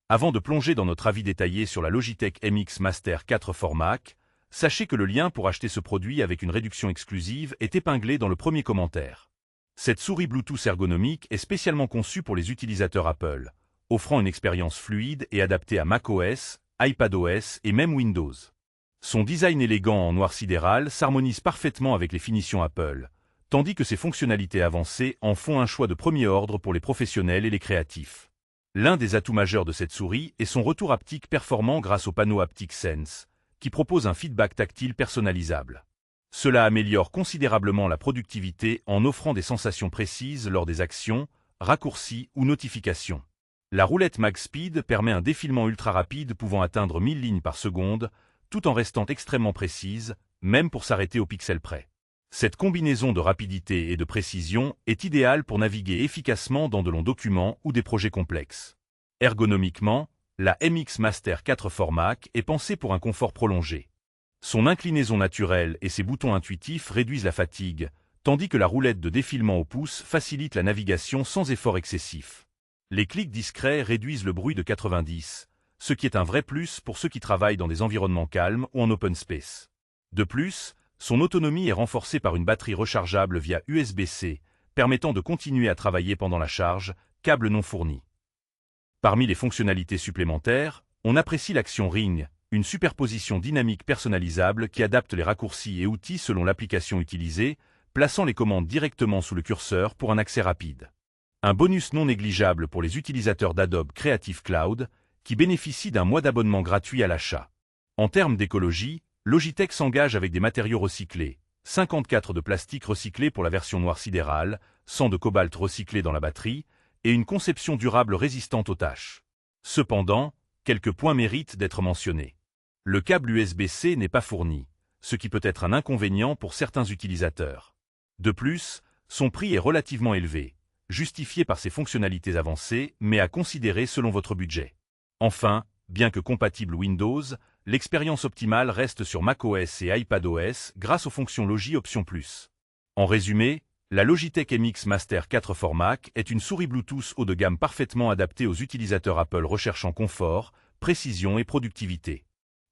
Avant de plonger dans notre avis détaillé sur la Logitech MX Master 4 Formac, sachez que le lien pour acheter ce produit avec une réduction exclusive est épinglé dans le premier commentaire. Cette souris Bluetooth ergonomique est spécialement conçue pour les utilisateurs Apple, offrant une expérience fluide et adaptée à macOS, iPadOS et même Windows. Son design élégant en noir sidéral s'harmonise parfaitement avec les finitions Apple, tandis que ses fonctionnalités avancées en font un choix de premier ordre pour les professionnels et les créatifs. L'un des atouts majeurs de cette souris est son retour haptique performant grâce au panneau Haptic Sense, qui propose un feedback tactile personnalisable. Cela améliore considérablement la productivité en offrant des sensations précises lors des actions, raccourcis ou notifications. La roulette MagSpeed permet un défilement ultra rapide pouvant atteindre 1000 lignes par seconde, tout en restant extrêmement précise, même pour s'arrêter au pixel près. Cette combinaison de rapidité et de précision est idéale pour naviguer efficacement dans de longs documents ou des projets complexes. Ergonomiquement, la MX Master 4 Formac est pensée pour un confort prolongé. Son inclinaison naturelle et ses boutons intuitifs réduisent la fatigue, tandis que la roulette de défilement au pouce facilite la navigation sans effort excessif. Les clics discrets réduisent le bruit de 90, ce qui est un vrai plus pour ceux qui travaillent dans des environnements calmes ou en open space. De plus, son autonomie est renforcée par une batterie rechargeable via USB-C, permettant de continuer à travailler pendant la charge, câble non fourni. Parmi les fonctionnalités supplémentaires, on apprécie l'action Ring, une superposition dynamique personnalisable qui adapte les raccourcis et outils selon l'application utilisée, plaçant les commandes directement sous le curseur pour un accès rapide. Un bonus non négligeable pour les utilisateurs d'Adobe Creative Cloud, qui bénéficient d'un mois d'abonnement gratuit à l'achat. En termes d'écologie, Logitech s'engage avec des matériaux recyclés, 54 de plastique recyclé pour la version noir sidéral, 100 de cobalt recyclé dans la batterie, et une conception durable résistante aux taches. Cependant, quelques points méritent d'être mentionnés. Le câble USB-C n'est pas fourni, ce qui peut être un inconvénient pour certains utilisateurs. De plus, son prix est relativement élevé, justifié par ses fonctionnalités avancées, mais à considérer selon votre budget. Enfin, bien que compatible Windows, l'expérience optimale reste sur macOS et iPadOS grâce aux fonctions Logi Option Plus. En résumé, la Logitech MX Master 4 Formac est une souris Bluetooth haut de gamme parfaitement adaptée aux utilisateurs Apple recherchant confort, précision et productivité.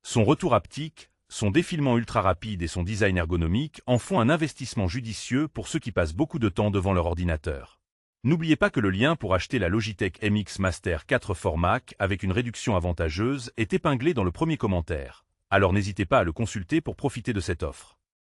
Son retour haptique, son défilement ultra rapide et son design ergonomique en font un investissement judicieux pour ceux qui passent beaucoup de temps devant leur ordinateur. N'oubliez pas que le lien pour acheter la Logitech MX Master 4 Formac avec une réduction avantageuse est épinglé dans le premier commentaire, alors n'hésitez pas à le consulter pour profiter de cette offre.